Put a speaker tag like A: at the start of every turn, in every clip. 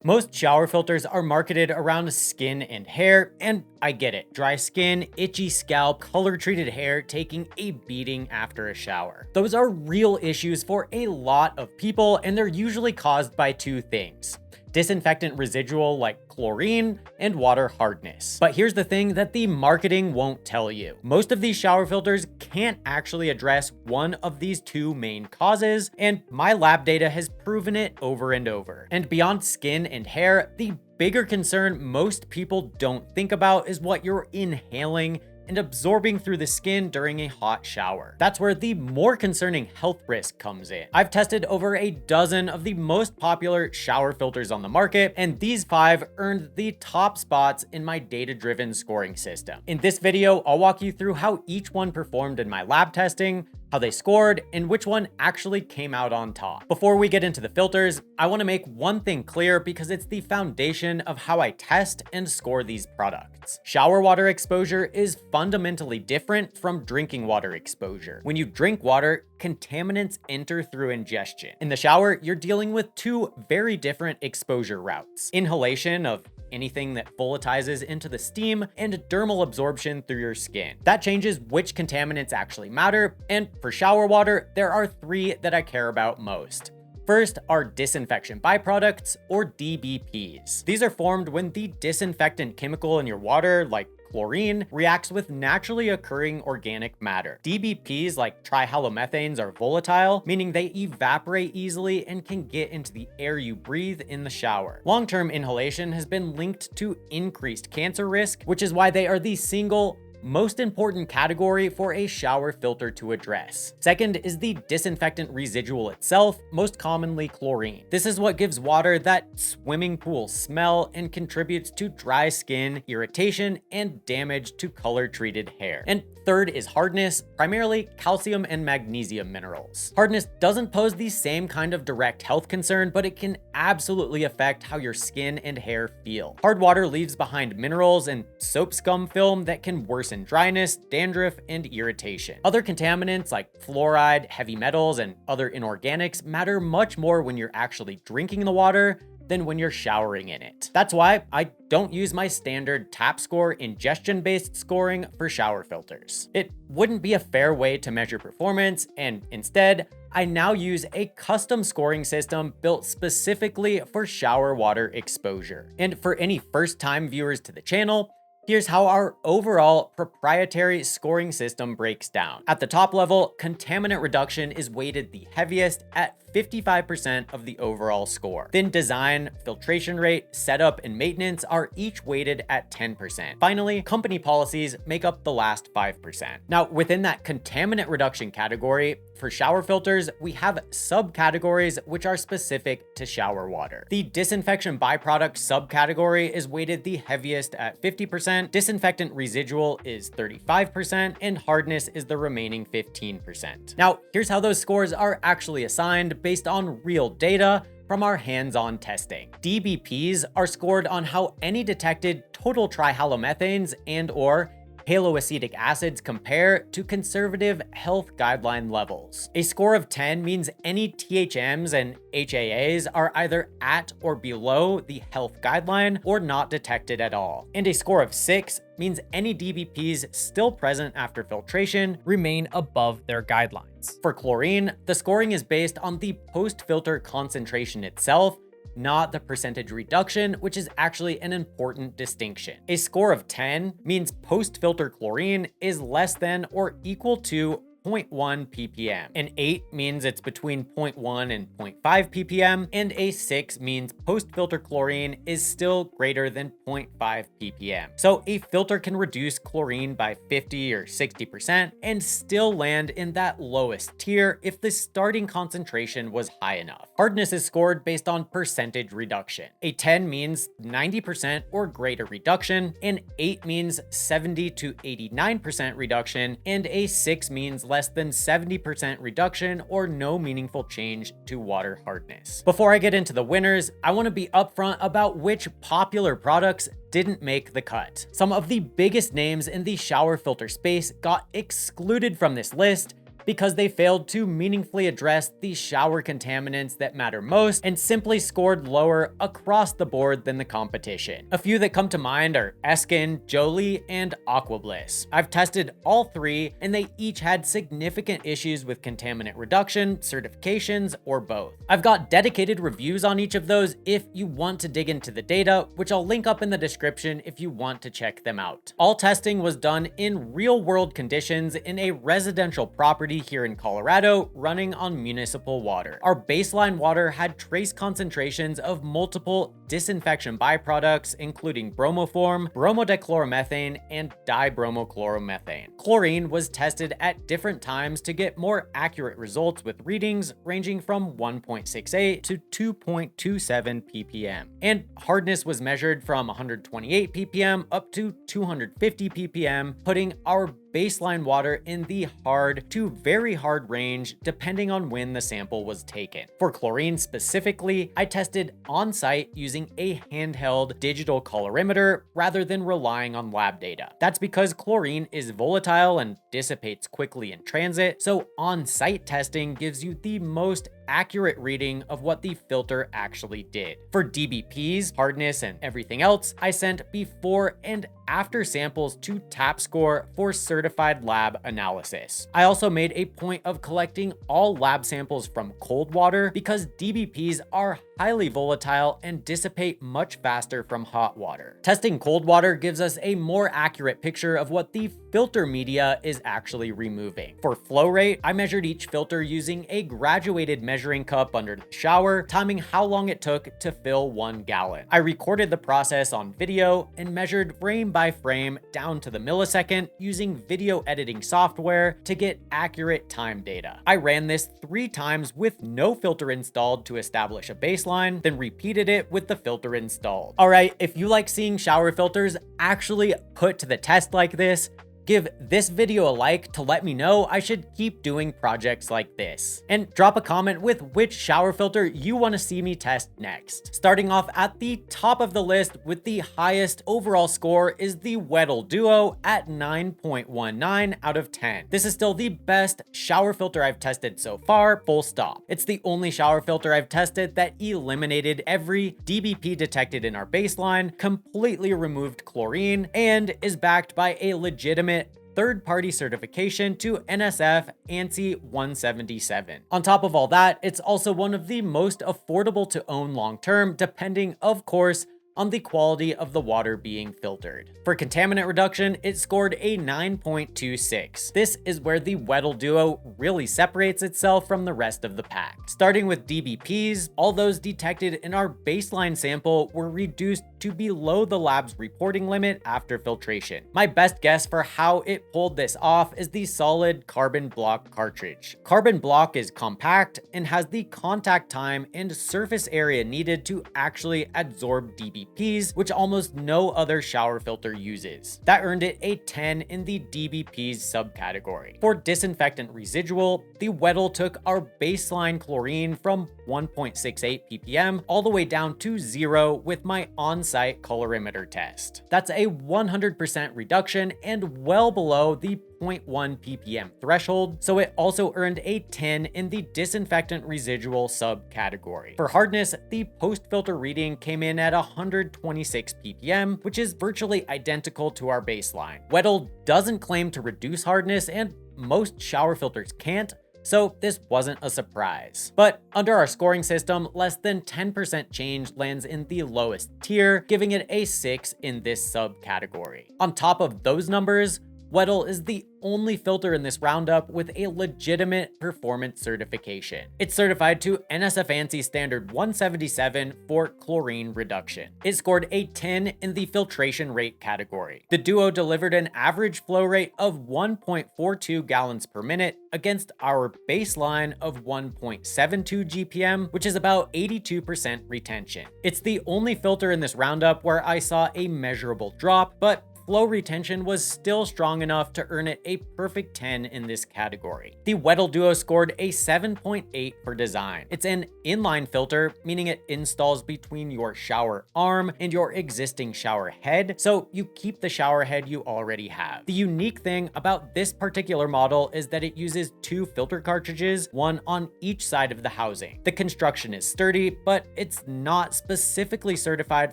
A: Most shower filters are marketed around skin and hair, and I get it. Dry skin, itchy scalp, color-treated hair taking a beating after a shower. Those are real issues for a lot of people, and they're usually caused by two things: disinfectant residual like chlorine and water hardness. But here's the thing that the marketing won't tell you. Most of these shower filters can't actually address one of these two main causes, and my lab data has proven it over and over. And beyond skin and hair, the bigger concern most people don't think about is what you're inhaling and absorbing through the skin during a hot shower. That's where the more concerning health risk comes in. I've tested over a dozen of the most popular shower filters on the market, and these 5 earned the top spots in my data-driven scoring system. In this video, I'll walk you through how each one performed in my lab testing, how they scored, and which one actually came out on top. Before we get into the filters, I want to make one thing clear because it's the foundation of how I test and score these products. Shower water exposure is fundamentally different from drinking water exposure. When you drink water, contaminants enter through ingestion. In the shower, you're dealing with two very different exposure routes: inhalation of anything that volatilizes into the steam, and dermal absorption through your skin. That changes which contaminants actually matter, and for shower water, there are 3 that I care about most. First are disinfection byproducts, or DBPs. These are formed when the disinfectant chemical in your water, like chlorine, reacts with naturally occurring organic matter. DBPs like trihalomethanes are volatile, meaning they evaporate easily and can get into the air you breathe in the shower. Long-term inhalation has been linked to increased cancer risk, which is why they are the single most important category for a shower filter to address. Second is the disinfectant residual itself, most commonly chlorine. This is what gives water that swimming pool smell and contributes to dry skin, irritation, and damage to color-treated hair. And third is hardness, primarily calcium and magnesium minerals. Hardness doesn't pose the same kind of direct health concern, but it can absolutely affect how your skin and hair feel. Hard water leaves behind minerals and soap scum film that can worsen dryness, dandruff, and irritation. Other contaminants like fluoride, heavy metals, and other inorganics matter much more when you're actually drinking the water than when you're showering in it. That's why I don't use my standard tap score ingestion-based scoring for shower filters. It wouldn't be a fair way to measure performance, and instead, I now use a custom scoring system built specifically for shower water exposure. And for any first-time viewers to the channel, here's how our overall proprietary scoring system breaks down. At the top level, contaminant reduction is weighted the heaviest at 55% of the overall score. Then design, filtration rate, setup, and maintenance are each weighted at 10%. Finally, company policies make up the last 5%. Now, within that contaminant reduction category, for shower filters, we have subcategories which are specific to shower water. The disinfection byproduct subcategory is weighted the heaviest at 50%, disinfectant residual is 35%, and hardness is the remaining 15%. Now, here's how those scores are actually assigned based on real data from our hands-on testing. DBPs are scored on how any detected total trihalomethanes and/or haloacetic acids compare to conservative health guideline levels. A score of 10 means any THMs and HAAs are either at or below the health guideline or not detected at all. And a score of 6 means any DBPs still present after filtration remain above their guidelines. For chlorine, the scoring is based on the post-filter concentration itself, not the percentage reduction, which is actually an important distinction. A score of 10 means post-filter chlorine is less than or equal to 0.1 ppm. An 8 means it's between 0.1 and 0.5 ppm, and a 6 means post-filter chlorine is still greater than 0.5 ppm. So a filter can reduce chlorine by 50 or 60% and still land in that lowest tier if the starting concentration was high enough. Hardness is scored based on percentage reduction. A 10 means 90% or greater reduction, an 8 means 70 to 89% reduction, and a 6 means less than 70% reduction or no meaningful change to water hardness. Before I get into the winners, I want to be upfront about which popular products didn't make the cut. Some of the biggest names in the shower filter space got excluded from this list because they failed to meaningfully address the shower contaminants that matter most and simply scored lower across the board than the competition. A few that come to mind are Eskin, Jolie, and Aquabliss. I've tested all three, and they each had significant issues with contaminant reduction, certifications, or both. I've got dedicated reviews on each of those if you want to dig into the data, which I'll link up in the description if you want to check them out. All testing was done in real-world conditions in a residential property here in Colorado running on municipal water. Our baseline water had trace concentrations of multiple disinfection byproducts, including bromoform, bromodichloromethane, and dibromochloromethane. Chlorine was tested at different times to get more accurate results with readings ranging from 1.68 to 2.27 ppm. And hardness was measured from 128 ppm up to 250 ppm, putting our baseline water in the hard to very hard range depending on when the sample was taken. For chlorine specifically, I tested on-site using a handheld digital colorimeter rather than relying on lab data. That's because chlorine is volatile and dissipates quickly in transit, so on-site testing gives you the most accurate reading of what the filter actually did. For DBPs, hardness, and everything else, I sent before and after samples to TapScore for certified lab analysis. I also made a point of collecting all lab samples from cold water because DBPs are highly volatile and dissipate much faster from hot water. Testing cold water gives us a more accurate picture of what the filter media is actually removing. For flow rate, I measured each filter using a graduated measuring cup under the shower, timing how long it took to fill 1 gallon. I recorded the process on video and measured frame by frame down to the millisecond using video editing software to get accurate time data. I ran this 3 times with no filter installed to establish a baseline, then repeated it with the filter installed. All right, if you like seeing shower filters actually put to the test like this, give this video a like to let me know I should keep doing projects like this. And drop a comment with which shower filter you want to see me test next. Starting off at the top of the list with the highest overall score is the Weddell Duo at 9.19 out of 10. This is still the best shower filter I've tested so far, full stop. It's the only shower filter I've tested that eliminated every DBP detected in our baseline, completely removed chlorine, and is backed by a legitimate third-party certification to NSF ANSI 177. On top of all that, it's also one of the most affordable to own long-term, depending, of course, on the quality of the water being filtered. For contaminant reduction, it scored a 9.26. This is where the Weddell Duo really separates itself from the rest of the pack. Starting with DBPs, all those detected in our baseline sample were reduced to below the lab's reporting limit after filtration. My best guess for how it pulled this off is the solid carbon block cartridge. Carbon block is compact and has the contact time and surface area needed to actually absorb DBPs, which almost no other shower filter uses. That earned it a 10 in the DBPs subcategory. For disinfectant residual, the Weddell took our baseline chlorine from 1.68 ppm all the way down to 0 with my on-site colorimeter test. That's a 100% reduction and well below the 0.1 ppm threshold, so it also earned a 10 in the disinfectant residual subcategory. For hardness, the post-filter reading came in at 126 ppm, which is virtually identical to our baseline. Weddell doesn't claim to reduce hardness, and most shower filters can't, so this wasn't a surprise. But under our scoring system, less than 10% change lands in the lowest tier, giving it a 6 in this subcategory. On top of those numbers, Weddell is the only filter in this roundup with a legitimate performance certification. It's certified to NSF ANSI standard 177 for chlorine reduction. It scored a 10 in the filtration rate category. The Duo delivered an average flow rate of 1.42 gallons per minute against our baseline of 1.72 GPM, which is about 82% retention. It's the only filter in this roundup where I saw a measurable drop, but flow retention was still strong enough to earn it a perfect 10 in this category. The Weddell Duo scored a 7.8 for design. It's an inline filter, meaning it installs between your shower arm and your existing shower head, so you keep the shower head you already have. The unique thing about this particular model is that it uses 2 filter cartridges, one on each side of the housing. The construction is sturdy, but it's not specifically certified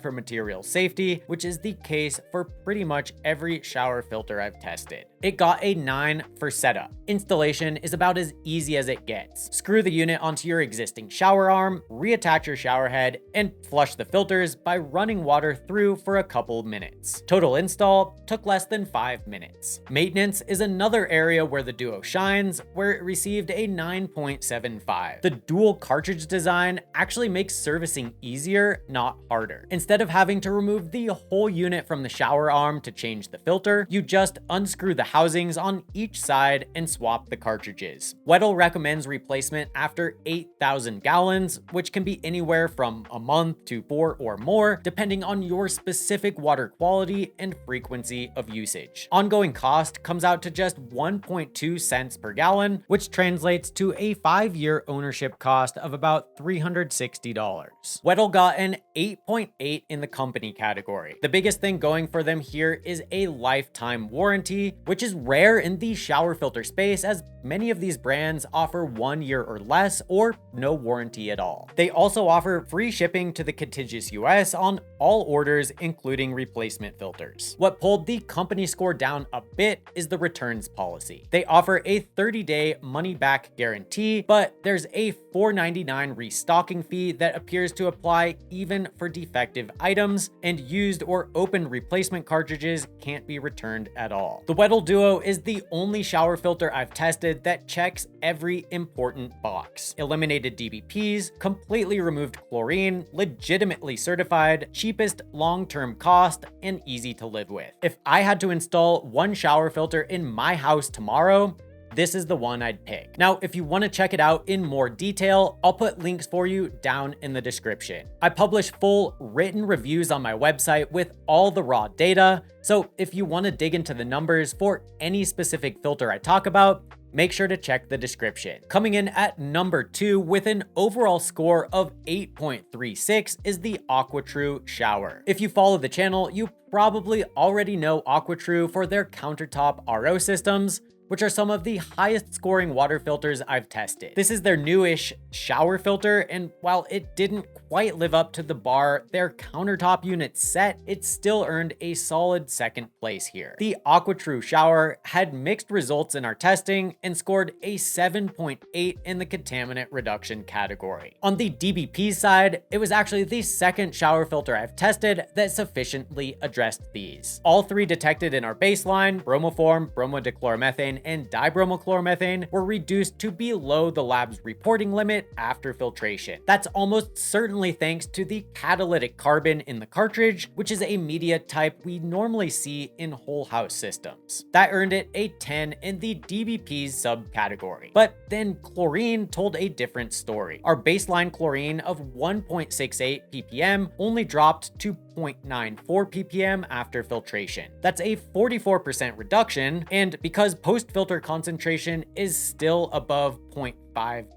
A: for material safety, which is the case for pretty much every shower filter I've tested. It got a 9 for setup. Installation is about as easy as it gets. Screw the unit onto your existing shower arm, reattach your shower head, and flush the filters by running water through for a couple minutes. Total install took less than 5 minutes. Maintenance is another area where the Duo shines, where it received a 9.75. The dual cartridge design actually makes servicing easier, not harder. Instead of having to remove the whole unit from the shower arm to change the filter, you just unscrew the housings on each side and swap the cartridges. Weddell recommends replacement after 8,000 gallons, which can be anywhere from a month to 4 or more, depending on your specific water quality and frequency of usage. Ongoing cost comes out to just 1.2 cents per gallon, which translates to a 5-year ownership cost of about $360. Weddell got an 8.8 in the company category. The biggest thing going for them here is a lifetime warranty, which is rare in the shower filter space, as many of these brands offer 1 year or less or no warranty at all. They also offer free shipping to the contiguous US on all orders, including replacement filters. What pulled the company score down a bit is the returns policy. They offer a 30-day money-back guarantee, but there's a $4.99 restocking fee that appears to apply even for defective items, and used or open replacement cartridges can't be returned at all. The Weddell Duo is the only shower filter I've tested that checks every important box. Eliminated DBPs, completely removed chlorine, legitimately certified, cheapest long-term cost, and easy to live with. If I had to install one shower filter in my house tomorrow, this is the one I'd pick. Now, if you want to check it out in more detail, I'll put links for you down in the description. I publish full written reviews on my website with all the raw data, so if you want to dig into the numbers for any specific filter I talk about, make sure to check the description. Coming in at number 2 with an overall score of 8.36 is the AquaTru Shower. If you follow the channel, you probably already know AquaTru for their countertop RO systems, which are some of the highest scoring water filters I've tested. This is their newish shower filter, and while it didn't quite live up to the bar their countertop unit set, it still earned a solid second place here. The AquaTru Shower had mixed results in our testing and scored a 7.8 in the contaminant reduction category. On the DBP side, it was actually the second shower filter I've tested that sufficiently addressed these. All 3 detected in our baseline, bromoform, bromodichloromethane, and dibromochloromethane, were reduced to below the lab's reporting limit after filtration. That's almost certainly thanks to the catalytic carbon in the cartridge, which is a media type we normally see in whole house systems. That earned it a 10 in the DBP's subcategory. But then chlorine told a different story. Our baseline chlorine of 1.68 ppm only dropped to 0.94 ppm after filtration. That's a 44% reduction, and because post-filter concentration is still above 0.5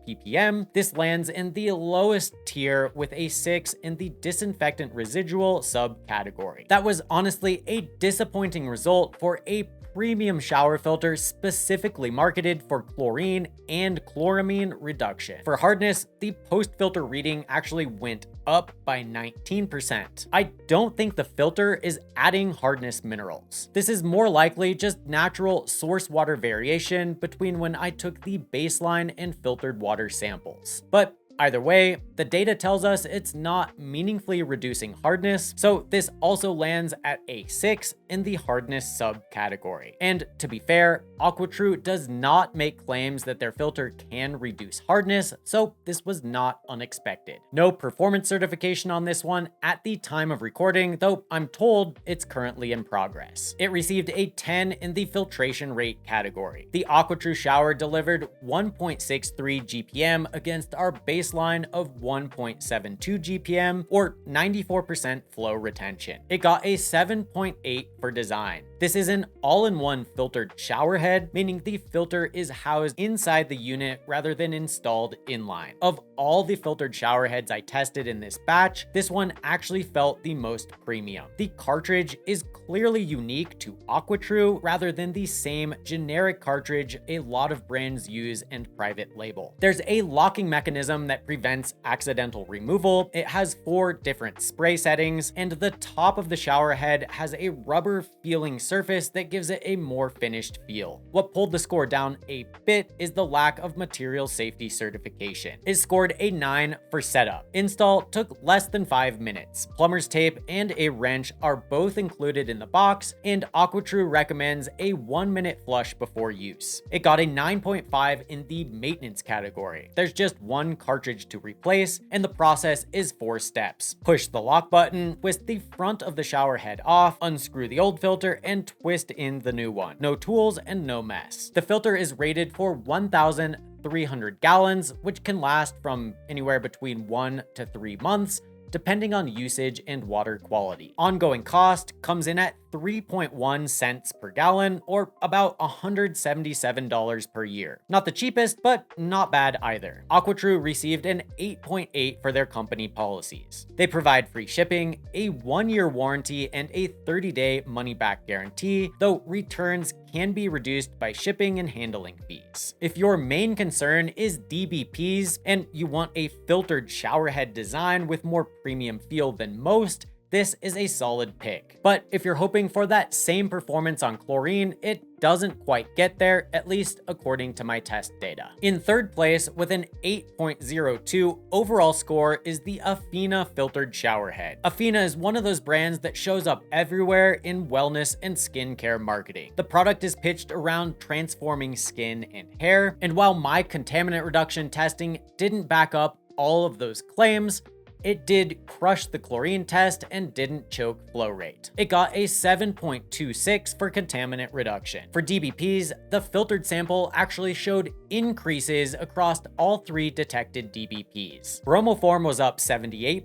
A: ppm, this lands in the lowest tier with a 6 in the disinfectant residual subcategory. That was honestly a disappointing result for a premium shower filter specifically marketed for chlorine and chloramine reduction. For hardness, the post-filter reading actually went up by 19%. I don't think the filter is adding hardness minerals. This is more likely just natural source water variation between when I took the baseline and filtered water samples. But either way, the data tells us it's not meaningfully reducing hardness, so this also lands at a 6 in the hardness subcategory. And to be fair, AquaTru does not make claims that their filter can reduce hardness, so this was not unexpected. No performance certification on this one at the time of recording, though I'm told it's currently in progress. It received a 10 in the filtration rate category. The AquaTru Shower delivered 1.63 GPM against our baseline baseline of 1.72 GPM or 94% flow retention. It got a 7.8 for design. This is an all-in-one filtered shower head, meaning the filter is housed inside the unit rather than installed inline. Of all the filtered shower heads I tested in this batch, this one actually felt the most premium. The cartridge is clearly unique to AquaTru rather than the same generic cartridge a lot of brands use and private label. There's a locking mechanism that prevents accidental removal. It has 4 different spray settings, and the top of the shower head has a rubber feeling surface that gives it a more finished feel. What pulled the score down a bit is the lack of material safety certification. It scored a 9 for setup. Install took less than 5 minutes. Plumber's tape and a wrench are both included in the box, and AquaTru recommends a 1-minute flush before use. It got a 9.5 in the maintenance category. There's just 1 cartridge to replace, and the process is 4 steps. Push the lock button, twist the front of the shower head off, unscrew the old filter, and twist in the new one. No tools and no mess. The filter is rated for 1,300 gallons, which can last from anywhere between 1 to 3 months, depending on usage and water quality. Ongoing cost comes in at 3.1 cents per gallon, or about $177 per year. Not the cheapest, but not bad either. AquaTru received an 8.8 for their company policies. They provide free shipping, a 1-year warranty, and a 30-day money-back guarantee, though returns can be reduced by shipping and handling fees. If your main concern is DBPs and you want a filtered shower head design with more premium feel than most, this is a solid pick. But if you're hoping for that same performance on chlorine, it doesn't quite get there, at least according to my test data. In third place, with an 8.02 overall score, is the Afina filtered shower head. Afina is one of those brands that shows up everywhere in wellness and skincare marketing. The product is pitched around transforming skin and hair, and while my contaminant reduction testing didn't back up all of those claims, it did crush the chlorine test and didn't choke flow rate. It got a 7.26 for contaminant reduction. For DBPs, the filtered sample actually showed increases across all 3 detected DBPs. Bromoform was up 78%,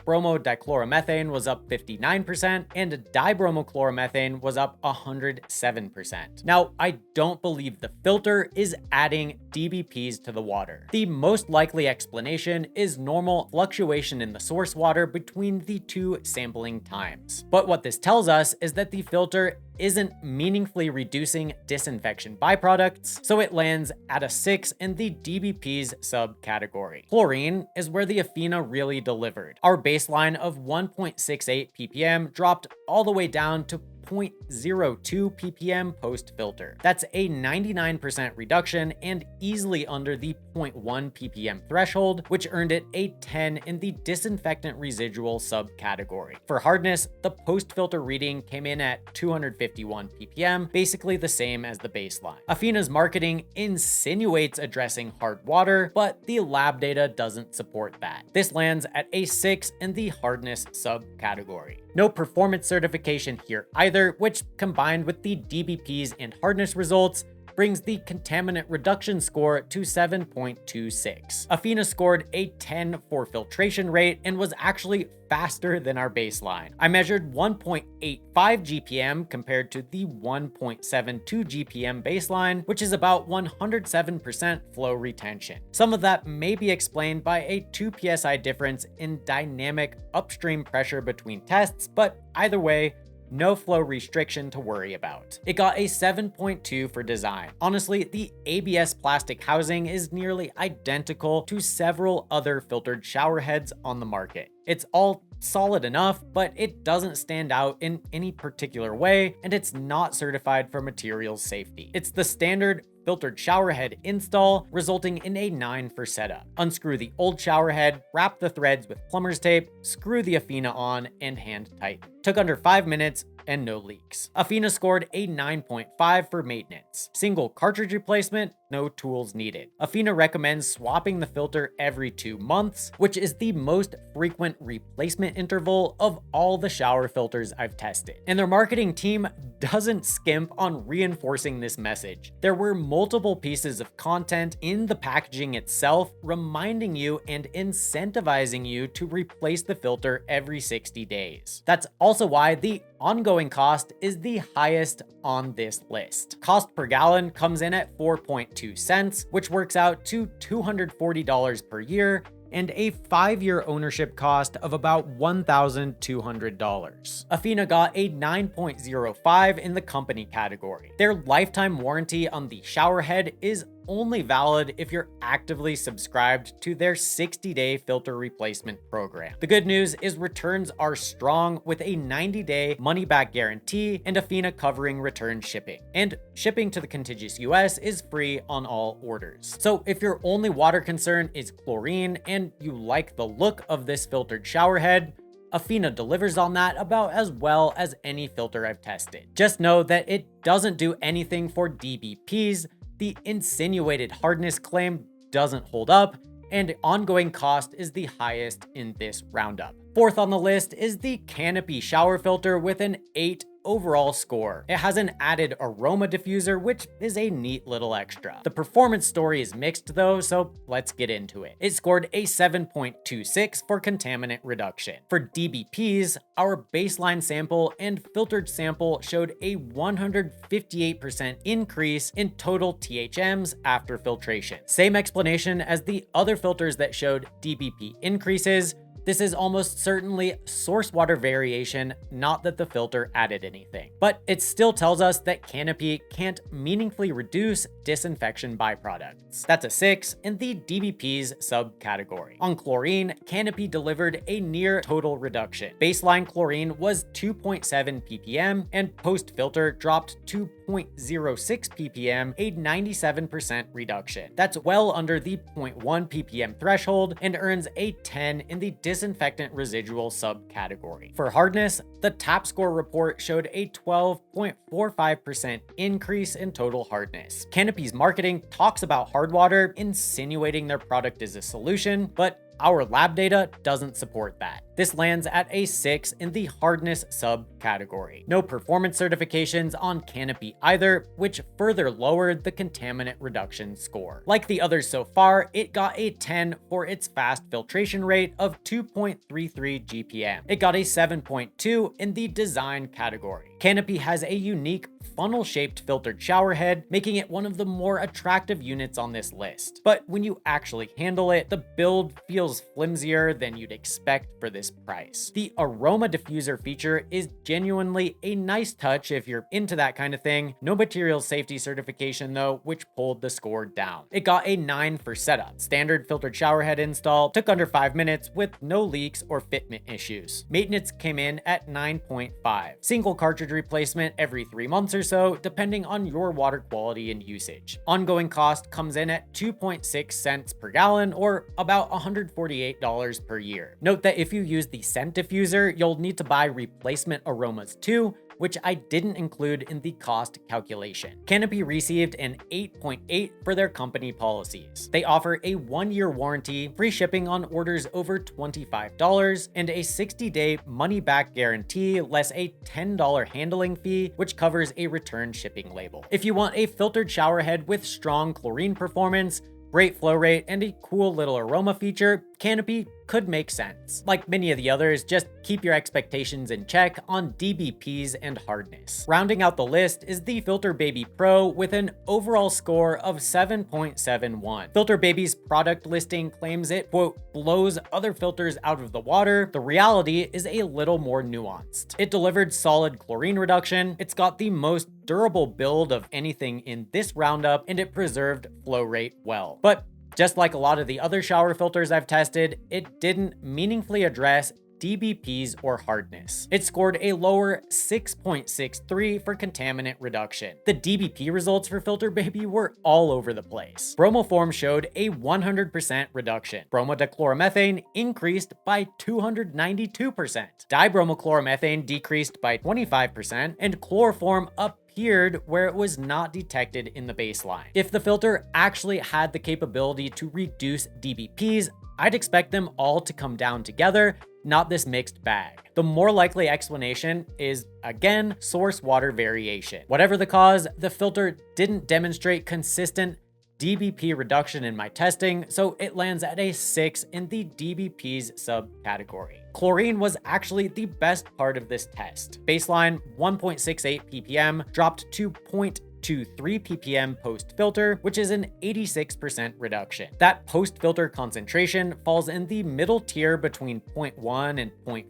A: bromodichloromethane was up 59%, and dibromochloromethane was up 107%. Now, I don't believe the filter is adding DBPs to the water. The most likely explanation is normal fluctuation in the source water between the 2 sampling times. But what this tells us is that the filter isn't meaningfully reducing disinfection byproducts, so it lands at a 6 in the DBP's subcategory. Chlorine is where the Afina really delivered. Our baseline of 1.68 ppm dropped all the way down to 0.02 ppm post-filter. That's a 99% reduction and easily under the 0.1 ppm threshold, which earned it a 10 in the disinfectant residual subcategory. For hardness, the post-filter reading came in at 251 ppm, basically the same as the baseline. Afina's marketing insinuates addressing hard water, but the lab data doesn't support that. This lands at a 6 in the hardness subcategory. No performance certification here either, which combined with the DBPs and hardness results brings the contaminant reduction score to 7.26. Afina scored a 10 for filtration rate and was actually faster than our baseline. I measured 1.85 GPM compared to the 1.72 GPM baseline, which is about 107% flow retention. Some of that may be explained by a 2 psi difference in dynamic upstream pressure between tests, but either way, no flow restriction to worry about. It got a 7.2 for design. Honestly, the ABS plastic housing is nearly identical to several other filtered shower heads on the market. It's all solid enough, but it doesn't stand out in any particular way, and it's not certified for materials safety. It's the standard filtered shower head install, resulting in a 9 for setup. Unscrew the old shower head, wrap the threads with plumber's tape, screw the Afina on, and hand tighten. Took under 5 minutes and no leaks. Afina scored a 9.5 for maintenance. Single cartridge replacement, no tools needed. Afina recommends swapping the filter every 2 months, which is the most frequent replacement interval of all the shower filters I've tested. And their marketing team doesn't skimp on reinforcing this message. There were multiple pieces of content in the packaging itself reminding you and incentivizing you to replace the filter every 60 days. That's also why the ongoing cost is the highest on this list. Cost per gallon comes in at 4.2 cents, which works out to $240 per year, and a 5-year ownership cost of about $1,200. Afina got a 9.05 in the company category. Their lifetime warranty on the shower head is only valid if you're actively subscribed to their 60-day filter replacement program. The good news is returns are strong with a 90-day money-back guarantee and Afina covering return shipping. And shipping to the contiguous US is free on all orders. So if your only water concern is chlorine and you like the look of this filtered shower head, Afina delivers on that about as well as any filter I've tested. Just know that it doesn't do anything for DBPs, the insinuated hardness claim doesn't hold up, and ongoing cost is the highest in this roundup. Fourth on the list is the Canopy shower filter with an 8 overall score. It has an added aroma diffuser, which is a neat little extra. The performance story is mixed though, so let's get into it. It scored a 7.26 for contaminant reduction. For DBPs, our baseline sample and filtered sample showed a 158% increase in total THMs after filtration. Same explanation as the other filters that showed DBP increases. This is almost certainly source water variation, not that the filter added anything. But it still tells us that Canopy can't meaningfully reduce disinfection byproducts. That's a 6 in the DBP's subcategory. On chlorine, Canopy delivered a near total reduction. Baseline chlorine was 2.7 ppm and post-filter dropped to 0.06 ppm, a 97% reduction. That's well under the 0.1 ppm threshold and earns a 10 in the disinfectant residual subcategory. For hardness, the TAP score report showed a 12.45% increase in total hardness. Canopy's marketing talks about hard water, insinuating their product is a solution, but our lab data doesn't support that. This lands at a 6 in the hardness subcategory. No performance certifications on Canopy either, which further lowered the contaminant reduction score. Like the others so far, it got a 10 for its fast filtration rate of 2.33 GPM. It got a 7.2 in the design category. Canopy has a unique funnel-shaped filtered shower head, making it one of the more attractive units on this list. But when you actually handle it, the build feels flimsier than you'd expect for this price. The aroma diffuser feature is genuinely a nice touch if you're into that kind of thing. No material safety certification though, which pulled the score down. It got a 9 for setup. Standard filtered shower head install took under 5 minutes with no leaks or fitment issues. Maintenance came in at 9.5. Single cartridge replacement every 3 months or so, depending on your water quality and usage. Ongoing cost comes in at 2.6 cents per gallon, or about $148 per year. Note that if you use the scent diffuser, you'll need to buy replacement aromas too, which I didn't include in the cost calculation. Canopy received an 8.8 for their company policies. They offer a 1-year warranty, free shipping on orders over $25, and a 60-day money-back guarantee, less a $10 handling fee, which covers a return shipping label. If you want a filtered shower head with strong chlorine performance, great flow rate, and a cool little aroma feature, Canopy could make sense. Like many of the others, just keep your expectations in check on DBPs and hardness. Rounding out the list is the Filterbaby Pro with an overall score of 7.71. Filterbaby's product listing claims it, quote, blows other filters out of the water. The reality is a little more nuanced. It delivered solid chlorine reduction, it's got the most durable build of anything in this roundup, and it preserved flow rate well. But just like a lot of the other shower filters I've tested, it didn't meaningfully address DBPs or hardness. It scored a lower 6.63 for contaminant reduction. The DBP results for Filterbaby were all over the place. Bromoform showed a 100% reduction. Bromodichloromethane increased by 292%. Dibromochloromethane decreased by 25%, and chloroform appeared where it was not detected in the baseline. If the filter actually had the capability to reduce DBPs, I'd expect them all to come down together, not this mixed bag. The more likely explanation is, again, source water variation. Whatever the cause, the filter didn't demonstrate consistent DBP reduction in my testing, so it lands at a 6 in the DBPs subcategory. Chlorine was actually the best part of this test. Baseline 1.68 ppm dropped to 0.23 ppm post-filter, which is an 86% reduction. That post-filter concentration falls in the middle tier between 0.1 and 0.5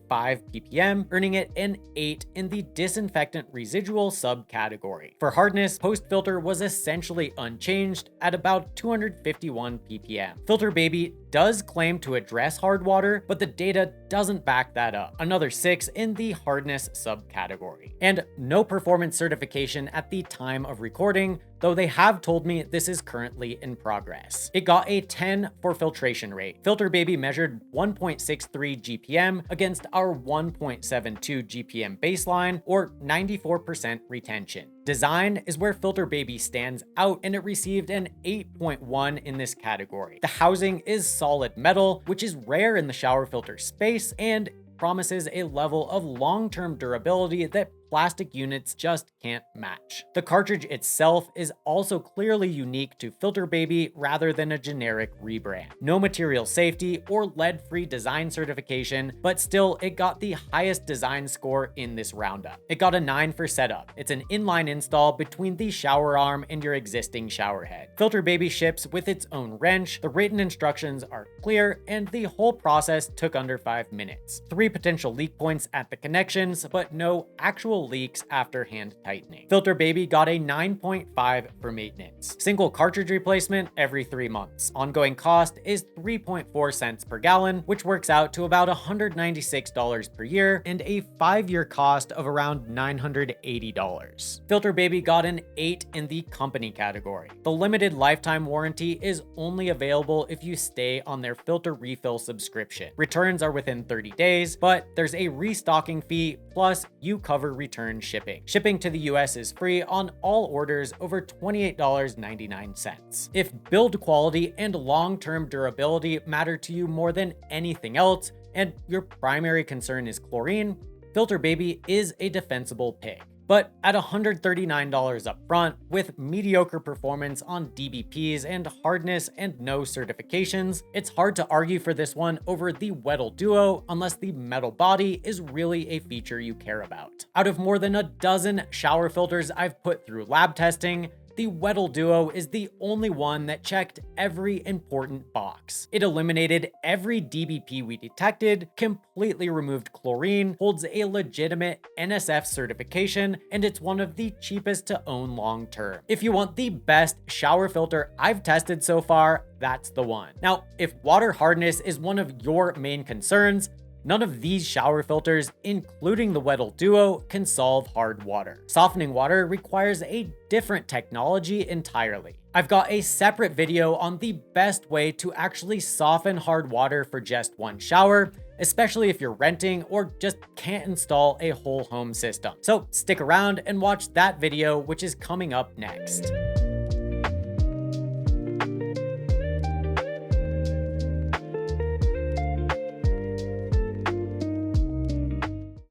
A: ppm, earning it an 8 in the disinfectant residual subcategory. For hardness, post-filter was essentially unchanged at about 251 ppm. Filterbaby does claim to address hard water, but the data doesn't back that up. Another 6 in the hardness subcategory. And no performance certification at the time of recording, though they have told me this is currently in progress. It got a 10 for filtration rate. Filterbaby measured 1.63 GPM against our 1.72 GPM baseline, or 94% retention. Design is where Filterbaby stands out, and it received an 8.1 in this category. The housing is solid metal, which is rare in the shower filter space, and promises a level of long-term durability that plastic units just can't match. The cartridge itself is also clearly unique to Filterbaby rather than a generic rebrand. No material safety or lead-free design certification, but still it got the highest design score in this roundup. It got a 9 for setup. It's an inline install between the shower arm and your existing shower head. Filterbaby ships with its own wrench, the written instructions are clear, and the whole process took under 5 minutes. 3 potential leak points at the connections, but no actual leaks after hand tightening. Filterbaby got a 9.5 for maintenance. Single cartridge replacement every 3 months. Ongoing cost is 3.4 cents per gallon, which works out to about $196 per year, and a 5-year cost of around $980. Filterbaby got an 8 in the company category. The limited lifetime warranty is only available if you stay on their filter refill subscription. Returns are within 30 days, but there's a restocking fee, plus you cover return shipping. Shipping to the US is free on all orders over $28.99. If build quality and long-term durability matter to you more than anything else, and your primary concern is chlorine, Filterbaby is a defensible pick. But at $139 up front, with mediocre performance on DBPs and hardness and no certifications, it's hard to argue for this one over the Weddell Duo unless the metal body is really a feature you care about. Out of more than a dozen shower filters I've put through lab testing, the Weddell Duo is the only one that checked every important box. It eliminated every DBP we detected, completely removed chlorine, holds a legitimate NSF certification, and it's one of the cheapest to own long term. If you want the best shower filter I've tested so far, that's the one. Now, if water hardness is one of your main concerns, none of these shower filters, including the Weddell Duo, can solve hard water. Softening water requires a different technology entirely. I've got a separate video on the best way to actually soften hard water for just one shower, especially if you're renting or just can't install a whole home system. So stick around and watch that video, which is coming up next.